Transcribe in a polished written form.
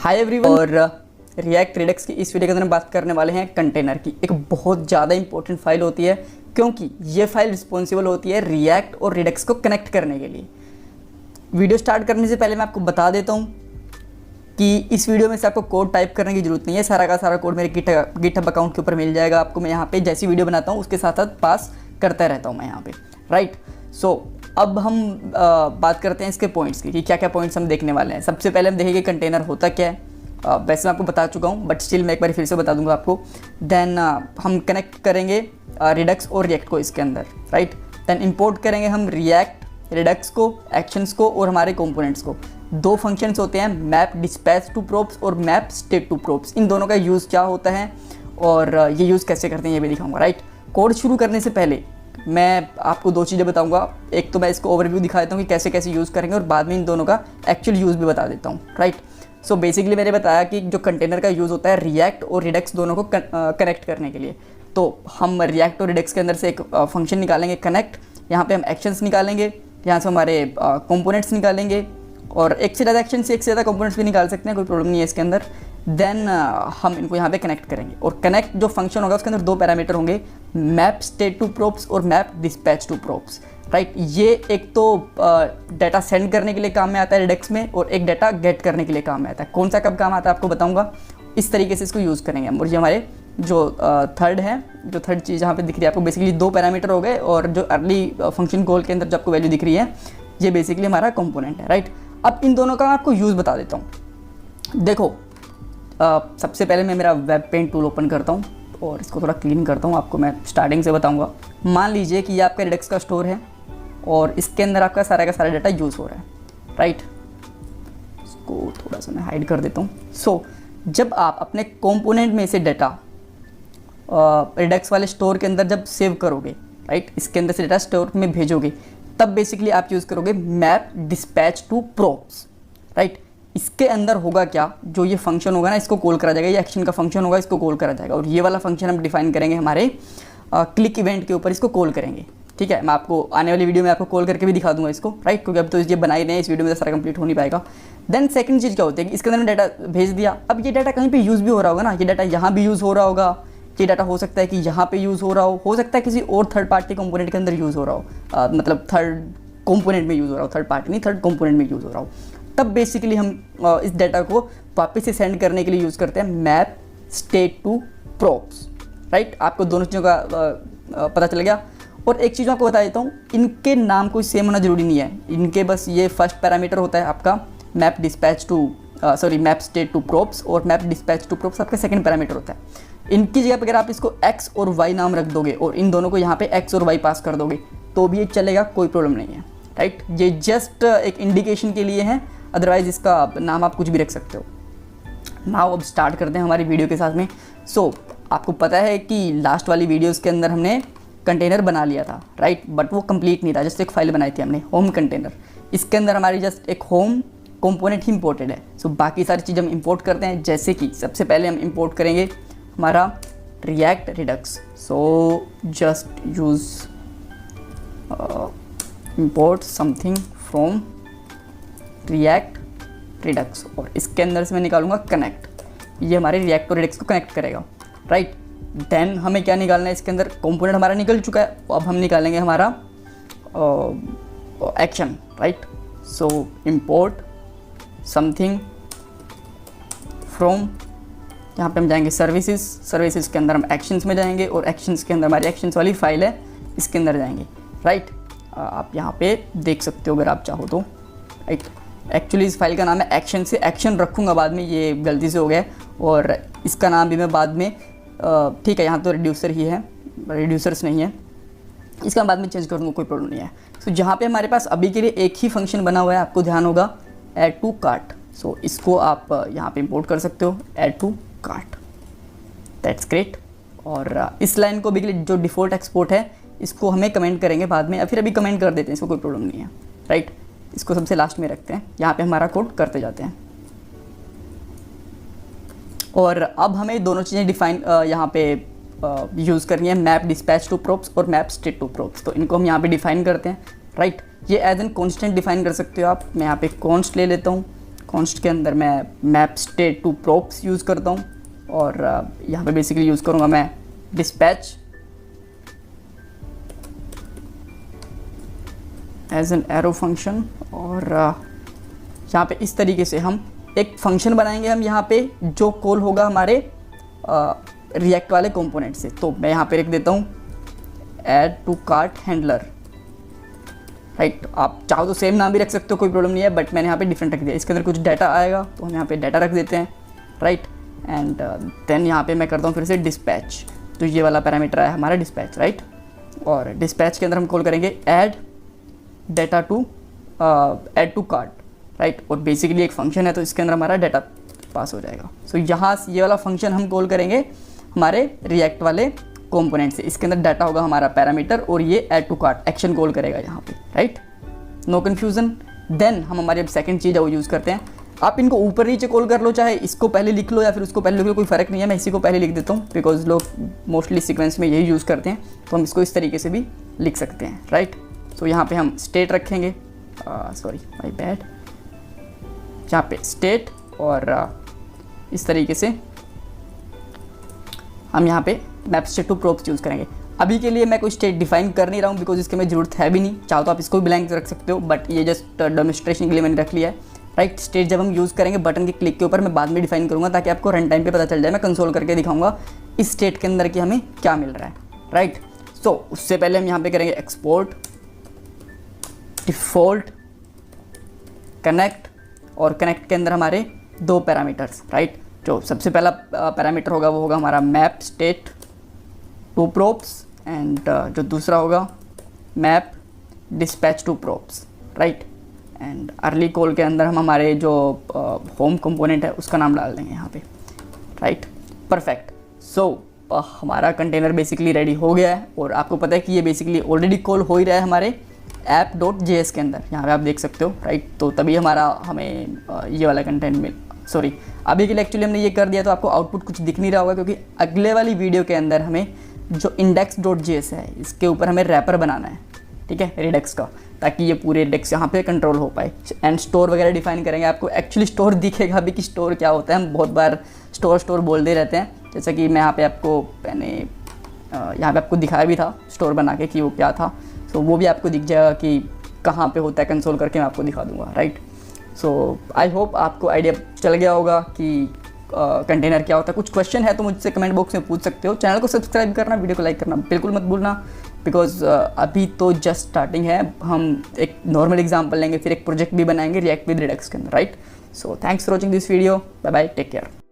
Hi everyone. और react Redux की इस वीडियो के अंदर हम बात करने वाले हैं कंटेनर की। एक बहुत ज़्यादा इंपॉर्टेंट फाइल होती है क्योंकि ये फाइल रिस्पॉन्सिबल होती है रिएक्ट और रिडक्स को कनेक्ट करने के लिए। वीडियो स्टार्ट करने से पहले मैं आपको बता देता हूँ कि इस वीडियो में से आपको कोड टाइप करने की जरूरत नहीं है। सारा का सारा कोड मेरे गिटहब अकाउंट के ऊपर मिल जाएगा आपको। मैं यहाँ पे जैसी वीडियो बनाता हूँ उसके साथ साथ पास करता रहता हूँ मैं यहाँ पे, राइट। सो अब हम बात करते हैं इसके पॉइंट्स की कि क्या क्या पॉइंट्स हम देखने वाले हैं। सबसे पहले हम देखेंगे कंटेनर होता क्या है। वैसे मैं आपको बता चुका हूँ बट स्टिल मैं एक बार फिर से बता दूंगा आपको। देन हम कनेक्ट करेंगे रिडक्स और रिएक्ट को इसके अंदर, राइट। देन इंपोर्ट करेंगे हम रिएक्ट रिडक्स को, एक्शंस को और हमारे कंपोनेंट्स को। दो फंक्शंस होते हैं, मैप डिस्पैच टू प्रोप्स और मैप स्टेट टू प्रोप्स। इन दोनों का यूज़ क्या होता है और ये यूज़ कैसे करते हैं ये भी दिखाऊंगा, राइट। कोड शुरू करने से पहले मैं आपको दो चीज़ें बताऊंगा। एक तो मैं इसको ओवरव्यू दिखा देता हूँ कि कैसे कैसे यूज़ करेंगे और बाद में इन दोनों का एक्चुअल यूज़ भी बता देता हूँ, राइट। सो बेसिकली मैंने बताया कि जो कंटेनर का यूज़ होता है रिएक्ट और रिडक्स दोनों को कनेक्ट करने के लिए। तो हम रिएक्ट और रिडक्स के अंदर से एक फंक्शन निकालेंगे कनेक्ट। यहाँ पे हम एक्शंस निकालेंगे, यहाँ से हमारे कंपोनेंट्स निकालेंगे और एक से ज़्यादा एक्शन से एक से ज़्यादा कंपोनेंट्स भी निकाल सकते हैं, कोई प्रॉब्लम नहीं है इसके अंदर। देन हम इनको यहाँ पे कनेक्ट करेंगे और कनेक्ट जो फंक्शन होगा उसके अंदर दो पैरामीटर होंगे, मैप स्टेट टू प्रोप्स और map dispatch to props, right. ये एक तो डाटा सेंड करने के लिए काम में आता है रिडक्स में और एक डाटा गेट करने के लिए काम में आता है। कौन सा कब काम आता है आपको बताऊंगा। इस तरीके से इसको यूज़ करेंगे हम। और ये हमारे जो थर्ड चीज़ यहाँ पे दिख रही है आपको, बेसिकली दो पैरामीटर हो गए और जो अर्ली फंक्शन कॉल के अंदर जो आपको वैल्यू दिख रही है ये बेसिकली हमारा कंपोनेंट है, राइट। अब इन दोनों का मैं आपको यूज़ बता देता हूँ। देखो सबसे पहले मैं मेरा वेब पेंट टूल ओपन करता हूँ और इसको थोड़ा क्लीन करता हूँ। आपको मैं स्टार्टिंग से बताऊँगा। मान लीजिए कि ये आपका रिडक्स का स्टोर है और इसके अंदर आपका सारा का सारा डाटा यूज़ हो रहा है, राइट। इसको थोड़ा सा मैं हाइड कर देता हूँ। सो जब आप अपने कंपोनेंट में से डाटा रिडक्स वाले स्टोर के अंदर जब सेव करोगे, राइट, इसके अंदर से डाटा स्टोर में भेजोगे, तब बेसिकली आप यूज़ करोगे map dispatch to props, right. इसके अंदर होगा क्या, जो ये फंक्शन होगा ना इसको कॉल करा जाएगा, ये एक्शन का फंक्शन होगा इसको कॉल करा जाएगा और ये वाला फंक्शन हम डिफाइन करेंगे हमारे क्लिक इवेंट के ऊपर, इसको कॉल करेंगे, ठीक है। मैं आपको आने वाली वीडियो में आपको कॉल करके भी दिखा दूंगा इसको, राइट, क्योंकि अब तो ये बना ही नहीं, इस वीडियो में तो सारा कंप्लीट हो नहीं पाएगा। देन सेकंड चीज़ क्या होती है कि इसके अंदर डाटा भेज दिया। अब ये डाटा कहीं पे यूज़ भी हो रहा होगा ना, ये डाटा यहाँ भी यूज़ हो रहा होगा, ये डाटा हो सकता है कि यहाँ पे यूज़ हो रहा हो सकता है किसी और थर्ड पार्टी कंपोनेंट के अंदर यूज़ हो रहा हो, मतलब थर्ड कंपोनेंट में यूज़ हो रहा हो, थर्ड पार्टी नहीं थर्ड कंपोनेंट में यूज़ हो रहा हो। तब बेसिकली हम इस डाटा को वापस से सेंड करने के लिए यूज़ करते हैं map state to props, right. आपको दोनों चीज़ों का पता चल गया। और एक चीज़ आपको बता देता हूँ, इनके नाम कोई सेम होना ज़रूरी नहीं है। इनके बस ये फर्स्ट पैरामीटर होता है आपका map dispatch to map state to props और मैप डिस्पैच टू प्रोप्स आपका सेकंड पैरामीटर होता है। इनकी जगह पर अगर आप इसको x और y नाम रख दोगे और इन दोनों को यहाँ पे x और y पास कर दोगे तो भी ये चलेगा, कोई प्रॉब्लम नहीं है, राइट। ये जस्ट एक इंडिकेशन के लिए है, अदरवाइज इसका नाम आप कुछ भी रख सकते हो। नाउ अब स्टार्ट करते हैं हमारी वीडियो के साथ में। सो आपको पता है कि लास्ट वाली वीडियोस के अंदर हमने कंटेनर बना लिया था, राइट, बट वो कंप्लीट नहीं था। जस्ट एक फाइल बनाई थी हमने होम कंटेनर। इसके अंदर हमारी जस्ट एक होम कंपोनेंट ही इंपोर्टेड है। सो बाकी सारी चीज़ हम इंपोर्ट करते हैं, जैसे कि सबसे पहले हम इंपोर्ट करेंगे हमारा react Redux. So just use import something from react Redux और इसके अंदर से मैं निकालूंगा कनेक्ट। ये हमारे रिएक्ट और रिडक्स को कनेक्ट करेगा, राइट। देन हमें क्या निकालना है, इसके अंदर कंपोनेंट हमारा निकल चुका है, अब हम निकालेंगे हमारा action, right. So import something from, यहाँ पे हम जाएंगे सर्विसेज के अंदर हम एक्शंस में जाएंगे और एक्शंस के अंदर हमारी एक्शंस वाली फाइल है इसके अंदर जाएंगे, राइट। आप यहाँ पे देख सकते हो अगर आप चाहो तो, राइट। एक्चुअली इस फाइल का नाम है एक्शन, से एक्शन रखूँगा बाद में, ये गलती से हो गया और इसका नाम भी मैं बाद में, ठीक है, यहाँ तो रिड्यूसर ही है, रिड्यूसर्स नहीं है, इसका बाद में चेंज कर दूँगा, कोई प्रॉब्लम नहीं है। सो जहाँ पे हमारे पास अभी के लिए एक ही फंक्शन बना हुआ है, आपको ध्यान होगा, ऐड टू कार्ट। सो इसको आप यहाँ पे इंपोर्ट कर सकते हो, add to cart, that's great. और इस लाइन को भी जो डिफ़ॉल्ट एक्सपोर्ट है इसको हमें कमेंट करेंगे बाद में, या फिर अभी कमेंट कर देते हैं, इसको कोई प्रॉब्लम नहीं है, राइट। इसको सबसे लास्ट में रखते हैं, यहाँ पे हमारा कोड करते जाते हैं। और अब हमें दोनों चीज़ें डिफाइन यहाँ पे यूज़ करनी है, मैप डिस्पैच टू प्रोप्स और मैप स्टेट टू प्रोप्स। तो इनको हम यहाँ पे डिफाइन करते हैं, राइट। ये एज एन कॉन्स्टेंट डिफाइन कर सकते हो आप। मैं यहाँ पे कॉन्स्ट ले लेता हूँ कॉन्स्ट के अंदर मैं map state to props use करता हूँ और यहाँ पे बेसिकली यूज़ करूँगा मैं dispatch as an arrow function. और यहाँ पे इस तरीके से हम एक फंक्शन बनाएंगे हम यहाँ पे जो कॉल होगा हमारे रिएक्ट वाले कंपोनेंट से। तो मैं यहाँ पे लिख देता हूँ add to cart handler, right. आप चाहो तो सेम नाम भी रख सकते हो, कोई प्रॉब्लम नहीं है, बट मैंने यहाँ पे डिफरेंट रख दिया। इसके अंदर कुछ डाटा आएगा तो हम यहाँ पे डाटा रख देते हैं, राइट। एंड देन यहाँ पे मैं करता हूँ फिर से डिस्पैच, तो ये वाला पैरामीटर है हमारा डिस्पैच, राइट। और डिस्पैच के अंदर हम कॉल करेंगे add data to add to cart, right. और बेसिकली एक फंक्शन है तो इसके अंदर हमारा डाटा पास हो जाएगा। सो यहाँ ये वाला फंक्शन हम कॉल करेंगे हमारे रिएक्ट वाले कंपोनेंट से। इसके अंदर डाटा होगा हमारा पैरामीटर और ये add to cart action call करेगा यहाँ पे, राइट। No confusion. देन हम हमारी अब सेकंड चीज़ है वो यूज़ करते हैं। आप इनको ऊपर नीचे कॉल कर लो, चाहे इसको पहले लिख लो या फिर उसको पहले लिख लो, कोई फ़र्क नहीं है। मैं इसी को पहले लिख देता हूँ बिकॉज लोग मोस्टली सीक्वेंस में यही यूज़ करते हैं, तो हम इसको इस तरीके से भी लिख सकते हैं, राइट। सो यहाँ पे हम स्टेट रखेंगे, सॉरी माय बैड, यहाँ पे स्टेट और इस तरीके से हम यहाँ पे map state to props use करेंगे। अभी के लिए मैं कोई स्टेट डिफाइन कर नहीं रहा हूँ बिकॉज इसके में ज़रूरत है भी नहीं। चाहो तो आप इसको भी ब्लैंक रख सकते हो, बट ये जस्ट डेमोन्स्ट्रेशन के लिए मैंने रख लिया है, राइट। स्टेट जब हम यूज़ करेंगे बटन के क्लिक के ऊपर, मैं बाद में डिफाइन करूँगा ताकि आपको रन टाइम पे पता चल जाए। मैं कंसोल करके दिखाऊंगा इस स्टेट के अंदर कि हमें क्या मिल रहा है, राइट। सो उससे पहले हम यहाँ पे करेंगे एक्सपोर्ट डिफ़ॉल्ट कनेक्ट, और कनेक्ट के अंदर हमारे दो पैरामीटर्स, राइट। जो सबसे पहला पैरामीटर होगा वो होगा हमारा map state to props, and जो दूसरा होगा map dispatch to props, right. And early call के अंदर हम हमारे जो होम कंपोनेंट है उसका नाम डाल देंगे यहाँ पे, राइट। परफेक्ट। सो हमारा कंटेनर बेसिकली रेडी हो गया है और आपको पता है कि ये बेसिकली ऑलरेडी कॉल हो ही रहा है हमारे app.js के अंदर, यहाँ पे आप देख सकते हो, राइट। तो तभी हमें ये वाला कंटेंट मिल, सॉरी अभी के लिए एक्चुअली हमने ये कर दिया तो आपको आउटपुट कुछ दिख नहीं रहा होगा, क्योंकि अगले वाली वीडियो के अंदर हमें जो index.js है इसके ऊपर हमें रैपर बनाना है, ठीक है, रिडक्स का, ताकि ये पूरे रिडक्स यहाँ पे कंट्रोल हो पाए। एंड स्टोर वगैरह डिफाइन करेंगे, आपको एक्चुअली स्टोर दिखेगा भी कि स्टोर क्या होता है। हम बहुत बार स्टोर बोलते रहते हैं, जैसा कि मैं यहाँ पे आपको दिखाया भी था स्टोर बना के कि वो क्या था। तो वो भी आपको दिख जाएगा कि कहाँ पे होता है, कंसोल करके मैं आपको दिखा दूंगा, राइट। सो आई होप आपको आइडिया चल गया होगा कि कंटेनर क्या होता है। कुछ क्वेश्चन है तो मुझसे कमेंट बॉक्स में पूछ सकते हो। चैनल को सब्सक्राइब करना, वीडियो को लाइक करना बिल्कुल मत भूलना, बिकॉज अभी तो जस्ट स्टार्टिंग है। हम एक नॉर्मल एग्जाम्पल लेंगे, फिर एक प्रोजेक्ट भी बनाएंगे रिएक्ट विद रिडक्स के अंदर, right. So thanks for watching this video, bye bye, take care.